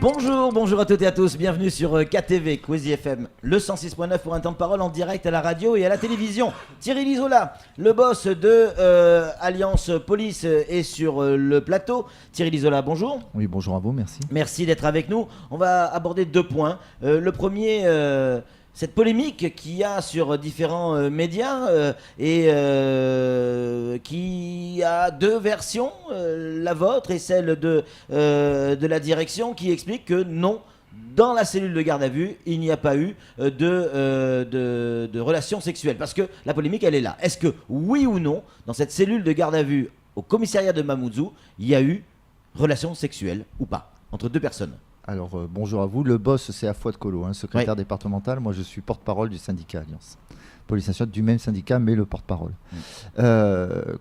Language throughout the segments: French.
Bonjour à toutes et à tous, bienvenue sur KTV, Quizy FM, le 106.9 pour un temps de parole en direct à la radio et à la télévision. Thierry Lizola, le boss de Alliance Police est sur le plateau. Thierry Lizola, bonjour. Oui, bonjour à vous, merci. Merci d'être avec nous. On va aborder deux points. Le premier, cette polémique qu'il y a sur différents médias et qui a deux versions, la vôtre et celle de la direction, qui explique que non, dans la cellule de garde à vue, il n'y a pas eu de relations sexuelles. Parce que la polémique, elle est là. Est-ce que, oui ou non, dans cette cellule de garde à vue au commissariat de Mamoudzou, il y a eu relations sexuelles ou pas entre deux personnes? Alors, bonjour à vous. Le boss, c'est Afouad Kolo, secrétaire départemental. Moi, je suis porte-parole du syndicat Alliance Police Nationale, du même syndicat, mais le porte-parole.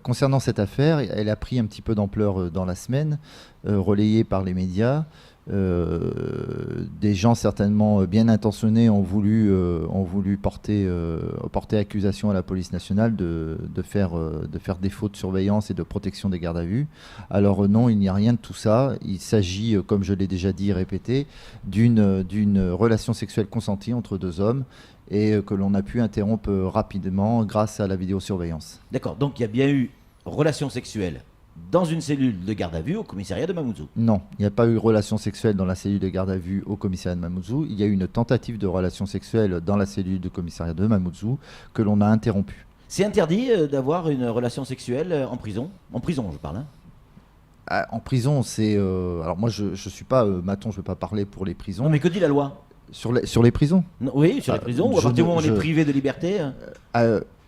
Concernant cette affaire, elle a pris un petit peu d'ampleur dans la semaine, relayée par les médias. Des gens certainement bien intentionnés ont voulu porter accusation à la police nationale de faire défaut de surveillance et de protection des gardes à vue. Alors non, il n'y a rien de tout ça. Il s'agit, comme je l'ai déjà dit et répété, d'une relation sexuelle consentie entre deux hommes et que l'on a pu interrompre rapidement grâce à la vidéosurveillance. D'accord, donc il y a bien eu relation sexuelle dans une cellule de garde à vue au commissariat de Mamoudzou? Non, il n'y a pas eu relation sexuelle dans la cellule de garde à vue au commissariat de Mamoudzou. Il y a eu une tentative de relation sexuelle dans la cellule du commissariat de Mamoudzou que l'on a interrompue. C'est interdit d'avoir une relation sexuelle en prison? En prison, je parle. En prison, c'est... alors moi, je ne suis pas maton, je ne veux pas parler pour les prisons. Non, mais que dit la loi? Sur les prisons? Non, oui, sur les prisons, ou à partir du moment où on est privé de liberté?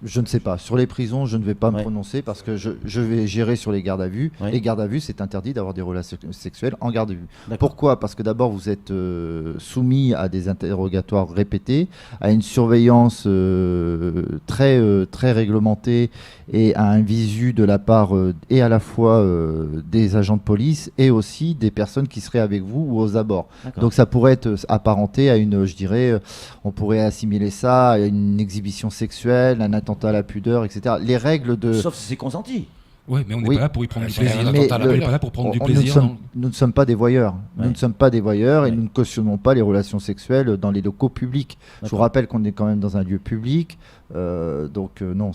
Je ne sais pas. Sur les prisons, je ne vais pas me prononcer parce que je vais gérer sur les gardes à vue. Ouais. Les gardes à vue, c'est interdit d'avoir des relations sexuelles en garde à vue. D'accord. Pourquoi? Parce que d'abord, vous êtes soumis à des interrogatoires répétés, à une surveillance très réglementée et à un visu de la part et à la fois des agents de police et aussi des personnes qui seraient avec vous ou aux abords. D'accord. Donc ça pourrait être apparenté à une, je dirais, on pourrait assimiler ça à une exhibition sexuelle, un attentat à la pudeur, etc. Les règles de... Sauf si c'est consenti. Oui, mais on n'est pas là pour y prendre du plaisir. Mais On n'est pas là pour prendre du plaisir. Nous ne sommes pas des voyeurs. Ouais. Nous ne sommes pas des voyeurs et Ouais. nous ne cautionnons pas les relations sexuelles dans les locaux publics. Je vous D'accord. rappelle qu'on est quand même dans un lieu public. Non,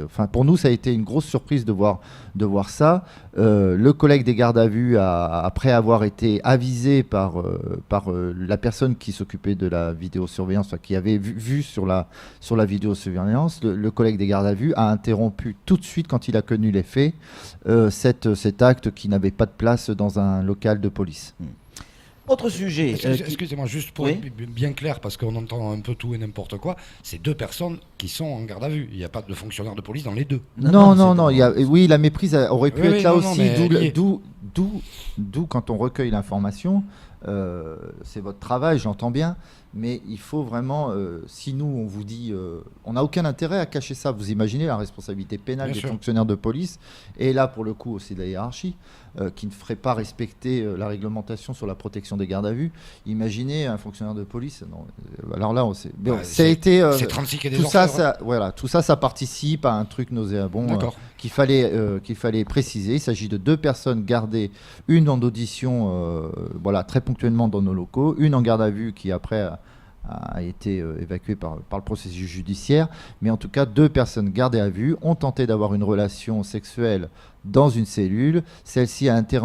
enfin, pour nous, ça a été une grosse surprise de voir ça. Le collègue des gardes à vue, après avoir été avisé par la personne qui s'occupait de la vidéosurveillance, enfin, qui avait vu sur la vidéosurveillance, le collègue des gardes à vue a interrompu tout de suite, quand il a connu les faits, cet acte qui n'avait pas de place dans un local de police. Autre sujet. Excusez-moi, juste pour être bien clair, parce qu'on entend un peu tout et n'importe quoi, c'est deux personnes qui sont en garde à vue. Il n'y a pas de fonctionnaire de police dans les deux. Non. Oui, la méprise aurait pu être là aussi. Mais D'où, quand on recueille l'information, c'est votre travail, j'entends bien, mais il faut vraiment, si nous on vous dit, on n'a aucun intérêt à cacher ça. Vous imaginez la responsabilité pénale des fonctionnaires de police, et là pour le coup aussi de la hiérarchie, qui ne ferait pas respecter la réglementation sur la protection des gardes à vue. Imaginez un fonctionnaire de police. Non, alors là, c'est 36 et des tout ça, ça participe à un truc nauséabond qu'il fallait préciser. Il s'agit de deux personnes gardées, une en audition, très ponctuellement dans nos locaux, une en garde à vue qui après a été évacuée par le processus judiciaire, mais en tout cas deux personnes gardées à vue ont tenté d'avoir une relation sexuelle dans une cellule. Celle-ci a été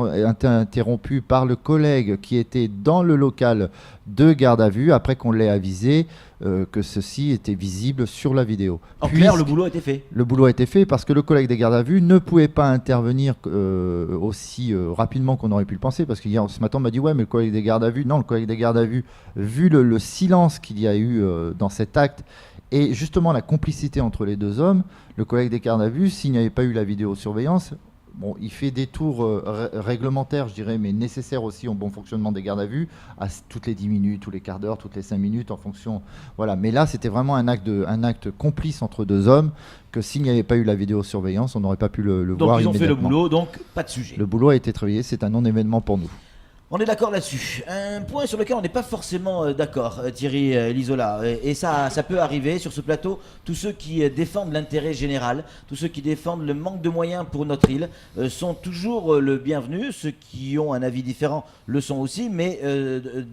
interrompue par le collègue qui était dans le local de garde à vue après qu'on l'ait avisé que ceci était visible sur la vidéo. En clair, le boulot a été fait. Le boulot a été fait parce que le collègue des gardes à vue ne pouvait pas intervenir aussi rapidement qu'on aurait pu le penser, parce qu'hier, ce matin, on m'a dit ouais, mais le collègue des gardes à vue, non, le collègue des gardes à vue, vu le silence qu'il y a eu dans cet acte et justement la complicité entre les deux hommes, le collègue des gardes à vue, s'il n'y avait pas eu la vidéosurveillance, bon, il fait des tours réglementaires, je dirais, mais nécessaires aussi au bon fonctionnement des gardes à vue, à toutes les 10 minutes, tous les quarts d'heure, toutes les 5 minutes, en fonction. Voilà. Mais là, c'était vraiment un acte complice entre deux hommes, que s'il n'y avait pas eu la vidéosurveillance, on n'aurait pas pu le voir immédiatement. Donc ils ont fait le boulot, donc pas de sujet. Le boulot a été travaillé, c'est un non-événement pour nous. On est d'accord là-dessus. Un point sur lequel on n'est pas forcément d'accord, Thierry Lisola. Et ça peut arriver sur ce plateau. Tous ceux qui défendent l'intérêt général, tous ceux qui défendent le manque de moyens pour notre île sont toujours le bienvenu. Ceux qui ont un avis différent le sont aussi, mais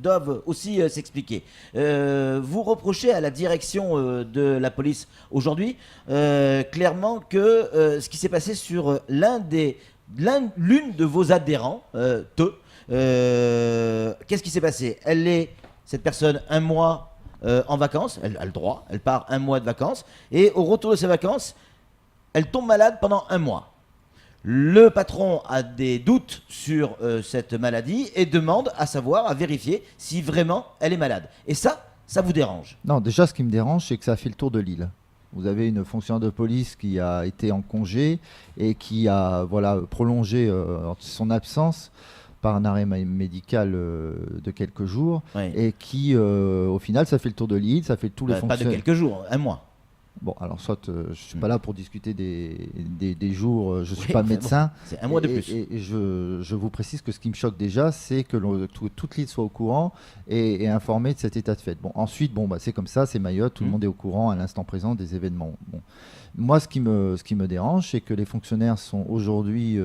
doivent aussi s'expliquer. Vous reprochez à la direction de la police aujourd'hui clairement que ce qui s'est passé sur l'une de vos adhérents, qu'est-ce qui s'est passé? Cette personne, un mois en vacances, elle a le droit, elle part un mois de vacances, et au retour de ses vacances, elle tombe malade pendant un mois. Le patron a des doutes sur cette maladie et demande à vérifier si vraiment elle est malade. Et ça vous dérange? Non, déjà, ce qui me dérange, c'est que ça a fait le tour de l'île. Vous avez une fonctionnaire de police qui a été en congé et qui a prolongé son absence par un arrêt médical de quelques jours, Oui. et qui, au final, ça fait le tour de l'île, ça fait tous les Pas de fonctionnaires. quelques jours, un mois. Bon, alors soit je suis pas là pour discuter des jours, je suis Oui, pas mais médecin. bon, c'est un mois de plus. Et je vous précise que ce qui me choque déjà, c'est que toute l'île soit au courant et informée de cet état de fait. Bon, ensuite, c'est comme ça, c'est Mayotte, tout le monde est au courant à l'instant présent des événements. Bon. Moi, ce qui me dérange, c'est que les fonctionnaires sont aujourd'hui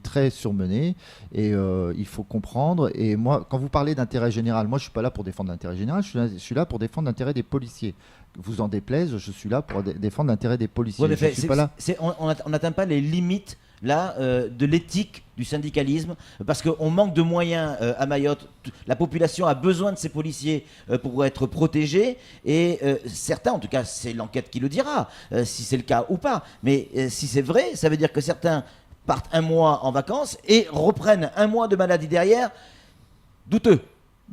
très surmenés, et il faut comprendre. Et moi, quand vous parlez d'intérêt général, moi, je suis pas là pour défendre l'intérêt général, je suis là pour défendre l'intérêt des policiers. Vous en déplaise, je suis là pour défendre l'intérêt des policiers. Ouais, mais Je suis pas là. on n'atteint pas les limites là de l'éthique du syndicalisme, parce qu'on manque de moyens à Mayotte. La population a besoin de ces policiers pour être protégés, et certains, en tout cas c'est l'enquête qui le dira, si c'est le cas ou pas, mais si c'est vrai, ça veut dire que certains partent un mois en vacances et reprennent un mois de maladie derrière. Douteux.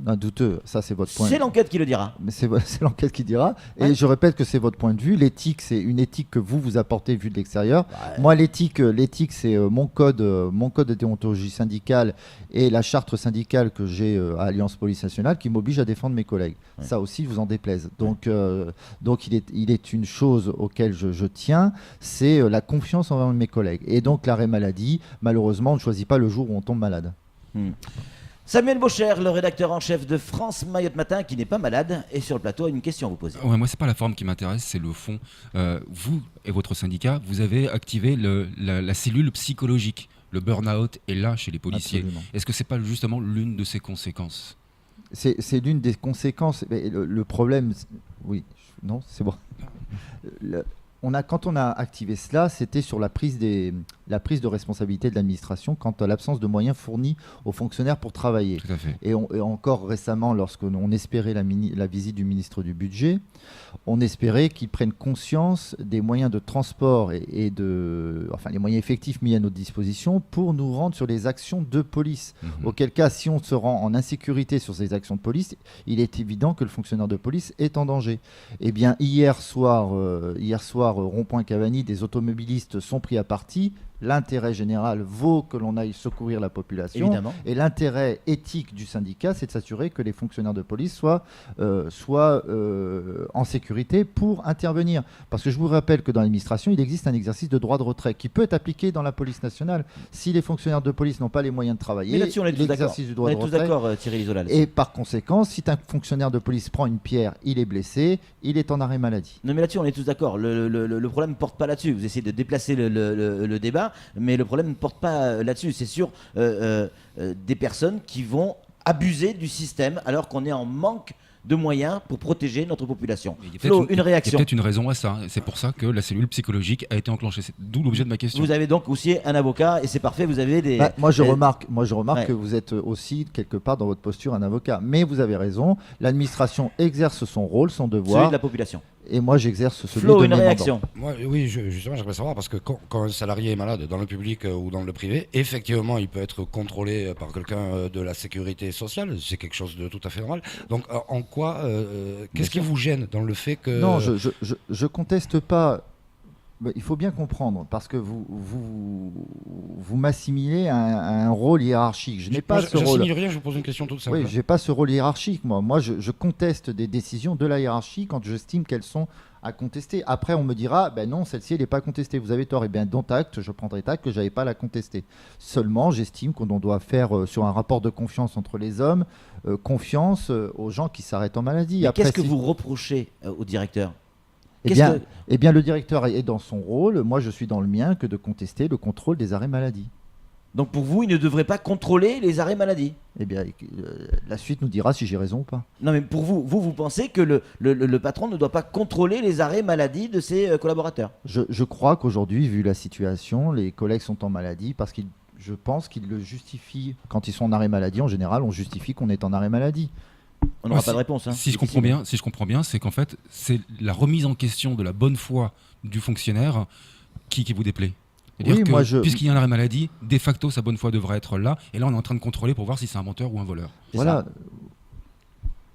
Un douteux, ça c'est votre point. C'est l'enquête qui le dira. Mais c'est l'enquête qui dira. Ouais. Et je répète que c'est votre point de vue. L'éthique, c'est une éthique que vous apportez vue de l'extérieur. Ouais. Moi, l'éthique, c'est mon code de déontologie syndicale et la charte syndicale que j'ai à Alliance Police Nationale qui m'oblige à défendre mes collègues. Ouais. Ça aussi, vous en déplaise. Donc il est une chose auquel je tiens, c'est la confiance envers mes collègues. Et donc l'arrêt maladie, malheureusement, on ne choisit pas le jour où on tombe malade. Samuel Baucher, le rédacteur en chef de France Mayotte Matin, qui n'est pas malade, est sur le plateau, a une question à vous poser. Ouais, moi, c'est pas la forme qui m'intéresse, c'est le fond. Vous et votre syndicat, vous avez activé la cellule psychologique. Le burn-out est là chez les policiers. Absolument. Est-ce que c'est pas justement l'une de ses conséquences? C'est l'une des conséquences. Mais le problème, oui, non, c'est bon. Quand on a activé cela, c'était sur la prise de responsabilité de l'administration quant à l'absence de moyens fournis aux fonctionnaires pour travailler. Tout à fait. Et encore récemment, lorsqu'on espérait la visite du ministre du Budget, on espérait qu'il prenne conscience des moyens de transport et les moyens effectifs mis à notre disposition pour nous rendre sur les actions de police. Auquel cas, si on se rend en insécurité sur ces actions de police, il est évident que le fonctionnaire de police est en danger. Eh bien, hier soir, rond-point Cavani, des automobilistes sont pris à partie. L'intérêt général vaut que l'on aille secourir la population. Évidemment. Et l'intérêt éthique du syndicat, c'est de s'assurer que les fonctionnaires de police soient en sécurité pour intervenir. Parce que je vous rappelle que dans l'administration, il existe un exercice de droit de retrait qui peut être appliqué dans la police nationale. Si les fonctionnaires de police n'ont pas les moyens de travailler, Mais là-dessus, on est tous d'accord. l'exercice du droit On de est tous retrait. d'accord, Thierry Lisola. là-dessus. Et par conséquent, si un fonctionnaire de police prend une pierre, il est blessé, il est en arrêt maladie. Non, mais là-dessus, on est tous d'accord. Le problème ne porte pas là-dessus. Vous essayez de déplacer le débat, mais le problème ne porte pas là-dessus. C'est sur des personnes qui vont abuser du système alors qu'on est en manque de moyens pour protéger notre population. Il y a Flo, peut-être une Il y a réaction. peut-être une raison à ça. C'est pour ça que la cellule psychologique a été enclenchée. C'est d'où l'objet de ma question. Vous avez donc aussi un avocat, et c'est parfait, vous avez des... Moi, je remarque Ouais. que vous êtes aussi, quelque part, dans votre posture, un avocat. Mais vous avez raison, l'administration exerce son rôle, son celui devoir, de la population. et moi, j'exerce celui Flo, de une mes réaction. Moi, oui, justement, j'aimerais savoir, parce que quand un salarié est malade dans le public ou dans le privé, effectivement, il peut être contrôlé par quelqu'un de la sécurité sociale. C'est quelque chose de tout à fait normal. Donc, en quoi, qu'est-ce qui vous gêne dans le fait que... Non, je conteste pas. Mais il faut bien comprendre, parce que vous m'assimilez à un rôle hiérarchique. Je n'ai pas ce rôle. J'assimile rien, je vous pose une question toute simple. Oui, j'ai pas ce rôle hiérarchique, moi. Moi, je conteste des décisions de la hiérarchie quand j'estime qu'elles sont à contester. Après, on me dira, ben non, celle-ci, elle n'est pas contestée. Vous avez tort. Eh bien, dont acte, je prendrai acte que je n'avais pas à la contester. Seulement, j'estime qu'on doit faire sur un rapport de confiance entre les hommes, confiance aux gens qui s'arrêtent en maladie. Mais Après, qu'est-ce que vous reprochez au directeur? Eh bien, le directeur est dans son rôle. Moi, je suis dans le mien que de contester le contrôle des arrêts maladie. Donc pour vous, il ne devrait pas contrôler les arrêts maladie? Eh bien, la suite nous dira si j'ai raison ou pas. Non, mais pour vous, vous pensez que le patron ne doit pas contrôler les arrêts maladie de ses collaborateurs? Je crois qu'aujourd'hui, vu la situation, les collègues sont en maladie parce que je pense qu'ils le justifient. Quand ils sont en arrêt maladie, en général, on justifie qu'on est en arrêt maladie. On n'aura pas de réponse. Hein. Si je comprends bien, c'est qu'en fait, c'est la remise en question de la bonne foi du fonctionnaire qui vous déplaît. C'est-à-dire que, puisqu'il y a un arrêt maladie, de facto, sa bonne foi devrait être là. Et là, on est en train de contrôler pour voir si c'est un menteur ou un voleur. Voilà.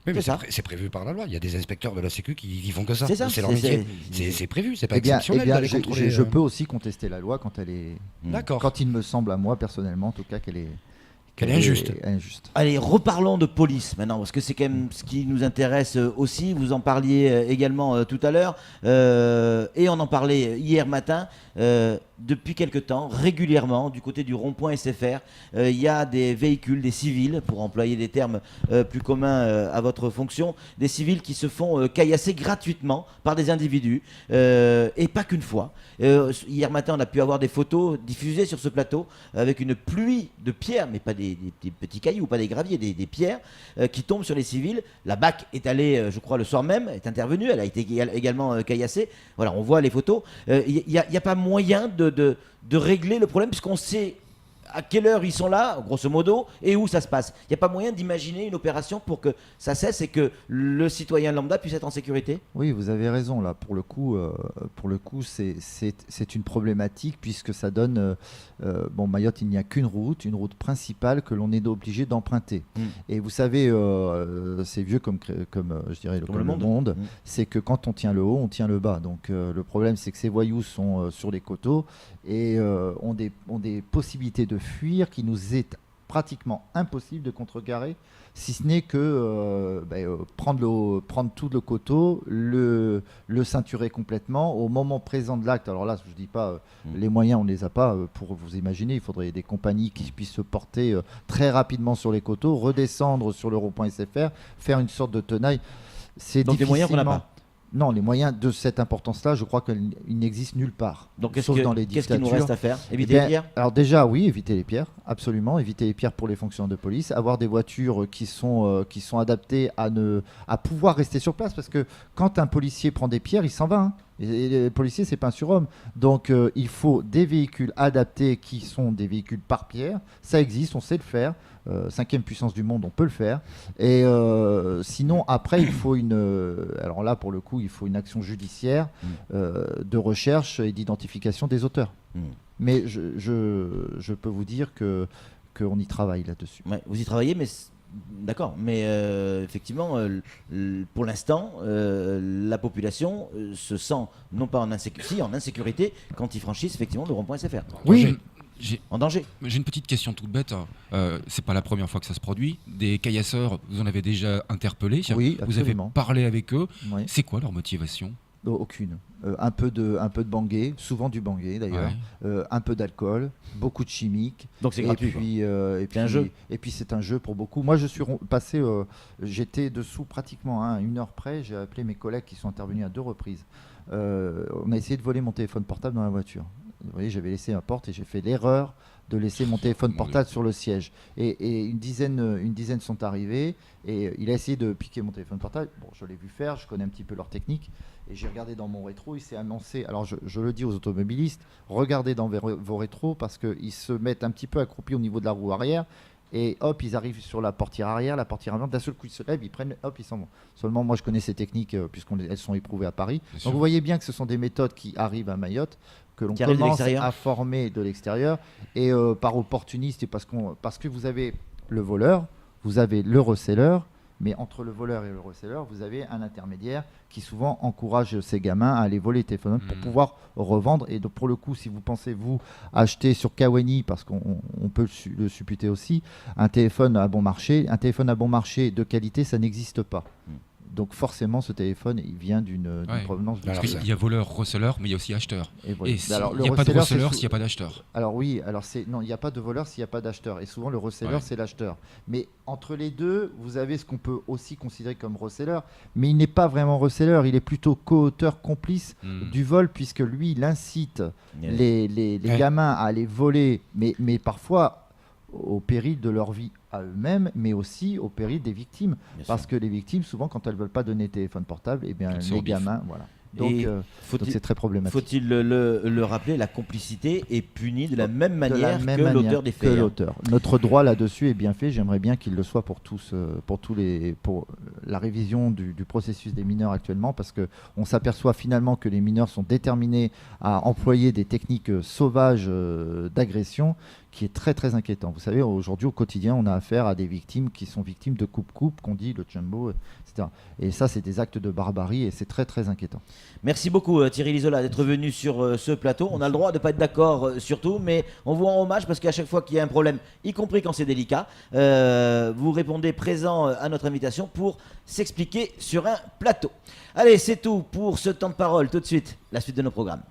Oui, mais c'est prévu par la loi. Il y a des inspecteurs de la Sécu qui font que ça. C'est ça. C'est leur métier. C'est prévu. C'est pas exceptionnel d'aller contrôler. Je peux aussi contester la loi quand elle est. D'accord. Quand il me semble à moi personnellement, en tout cas, qu'elle est injuste. Allez, reparlons de police maintenant, parce que c'est quand même ce qui nous intéresse aussi. Vous en parliez également tout à l'heure, et on en parlait hier matin. Depuis quelque temps, régulièrement, du côté du rond-point SFR, il y a des véhicules, des civils, pour employer des termes plus communs à votre fonction, des civils qui se font caillasser gratuitement par des individus, et pas qu'une fois. Hier matin, on a pu avoir des photos diffusées sur ce plateau avec une pluie de pierres, mais pas des petits cailloux, pas des graviers, des pierres qui tombent sur les civils. La BAC est allée, je crois, le soir même, est intervenue, elle a été également caillassée. Voilà, on voit les photos. Il n'y a pas moyen de régler le problème, puisqu'on sait à quelle heure ils sont là, grosso modo, et où ça se passe. Il n'y a pas moyen d'imaginer une opération pour que ça cesse et que le citoyen lambda puisse être en sécurité? Oui, vous avez raison. Là, pour le coup, c'est une problématique puisque ça donne. Mayotte, il n'y a qu'une route principale que l'on est obligé d'emprunter. Et vous savez, c'est vieux comme je dirais Comme le monde. C'est que quand on tient le haut, on tient le bas. Donc le problème, c'est que ces voyous sont sur les coteaux et ont des possibilités de fuir qui nous est pratiquement impossible de contrecarrer, si ce n'est que prendre tout le coteau, le ceinturer complètement au moment présent de l'acte. Alors là, je ne dis pas les moyens, on ne les a pas pour vous imaginer. Il faudrait des compagnies qui puissent se porter très rapidement sur les coteaux, redescendre sur le rond-point SFR, faire une sorte de tenaille. Donc les moyens qu'on n'a pas. Non, les moyens de cette importance-là, je crois qu'ils n'existent nulle part. Donc qu'est-ce qu'il nous reste à faire? Éviter les pierres? Alors déjà, oui, éviter les pierres, absolument. Éviter les pierres pour les fonctionnaires de police. Avoir des voitures qui sont adaptées à pouvoir rester sur place. Parce que quand un policier prend des pierres, il s'en va. Hein. Et les policiers, c'est pas un surhomme. Donc il faut des véhicules adaptés qui sont des véhicules par pierre. Ça existe, on sait le faire. 5e puissance du monde, on peut le faire. Et sinon, après, il faut alors là, pour le coup, il faut une action judiciaire de recherche et d'identification des auteurs. Mais je peux vous dire qu'on y travaille là-dessus. Ouais, vous y travaillez, mais d'accord. Mais effectivement, pour l'instant, la population se sent non pas en insécurité quand ils franchissent effectivement le rond-point SFR. Oui. En danger. J'ai une petite question toute bête. C'est pas la première fois que ça se produit. Des caillasseurs, vous en avez déjà interpellé. Oui, vous avez parlé avec eux. Oui. C'est quoi leur motivation? Aucune. Un peu de bangay, souvent du bangay d'ailleurs. Ouais. Un peu d'alcool, beaucoup de chimiques. Donc c'est gratuit. Et puis un jeu. Et puis c'est un jeu pour beaucoup. Moi je suis passé, j'étais dessous pratiquement à 1 heure près. J'ai appelé mes collègues qui sont intervenus à 2 reprises. On a essayé de voler mon téléphone portable dans la voiture. Vous voyez, j'avais laissé ma porte et j'ai fait l'erreur de laisser mon téléphone portable sur le siège. Et une dizaine sont arrivés et il a essayé de piquer mon téléphone portable. Bon, je l'ai vu faire, je connais un petit peu leur technique. Et j'ai regardé dans mon rétro, il s'est annoncé. Alors je le dis aux automobilistes, regardez dans vos rétros parce qu'ils se mettent un petit peu accroupis au niveau de la roue arrière. Et hop, ils arrivent sur la portière arrière, d'un seul coup ils se lèvent, ils prennent, hop, ils s'en vont. Seulement moi je connais ces techniques puisqu'elles sont éprouvées à Paris. Donc vous voyez bien que ce sont des méthodes qui arrivent à Mayotte, que l'on commence à former de l'extérieur et par opportuniste et parce que vous avez le voleur, vous avez le receleur, mais entre le voleur et le receleur, vous avez un intermédiaire qui souvent encourage ces gamins à aller voler les téléphones pour pouvoir revendre. Et donc pour le coup, si vous pensez vous acheter sur Kaweni, parce qu'on peut le supputer aussi, un téléphone à bon marché de qualité, ça n'existe pas. Donc forcément, ce téléphone, il vient d'une provenance. Il y a voleur, receleur, mais il y a aussi acheteur. Et il n'y a pas de reseller, receleur s'il n'y a pas d'acheteur. Alors oui, non, il n'y a pas de voleur s'il n'y a pas d'acheteur. Et souvent, le reseller, c'est l'acheteur. Mais entre les deux, vous avez ce qu'on peut aussi considérer comme reseller, mais il n'est pas vraiment reseller, il est plutôt co-auteur complice du vol, puisque lui, il incite les gamins à aller voler, mais parfois au péril de leur vie à eux-mêmes, mais aussi au péril des victimes. Parce que les victimes, souvent, quand elles ne veulent pas donner téléphone portable, les gamins, voilà. Donc c'est très problématique. Faut-il le rappeler, la complicité est punie de la même manière que l'auteur des faits. Notre droit là-dessus est bien fait. J'aimerais bien qu'il le soit pour tous, pour la révision du processus des mineurs actuellement, parce que on s'aperçoit finalement que les mineurs sont déterminés à employer des techniques sauvages d'agression, qui est très très inquiétant. Vous savez, aujourd'hui au quotidien, on a affaire à des victimes qui sont victimes de coupe-coupe, qu'on dit le jumbo, etc. Et ça, c'est des actes de barbarie et c'est très très inquiétant. Merci beaucoup Thierry Lisola d'être venu sur ce plateau. On a le droit de ne pas être d'accord sur tout, mais on vous rend hommage parce qu'à chaque fois qu'il y a un problème, y compris quand c'est délicat, vous répondez présent à notre invitation pour s'expliquer sur un plateau. Allez, c'est tout pour ce temps de parole. Tout de suite, la suite de nos programmes.